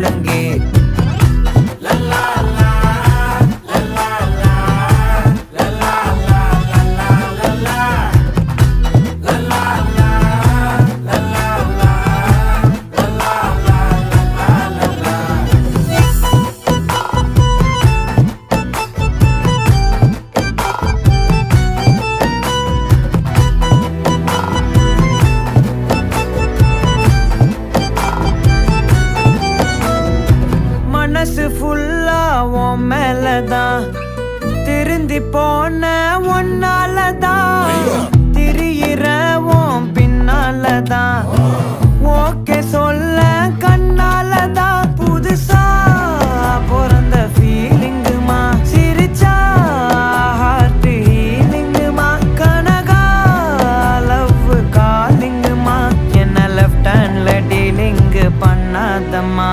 முழங்கே. மனசு ஃபுல்லா உன் மேலதான், திருந்தி போன ஒன்னாலதான், திரியிற உன் பின்னாலதான், ஓகே சொல்ல கண்ணாலதான். புதுசா பிறந்த ஃபீலிங்குமா, சிரிச்சா ஹார்ட் ஹீலிங்குமா, கனகா லவ் காலிங்குமா, என்ன லெஃப்ட் ஹேண்ட்ல டீலிங்கு பண்ணாதம்மா.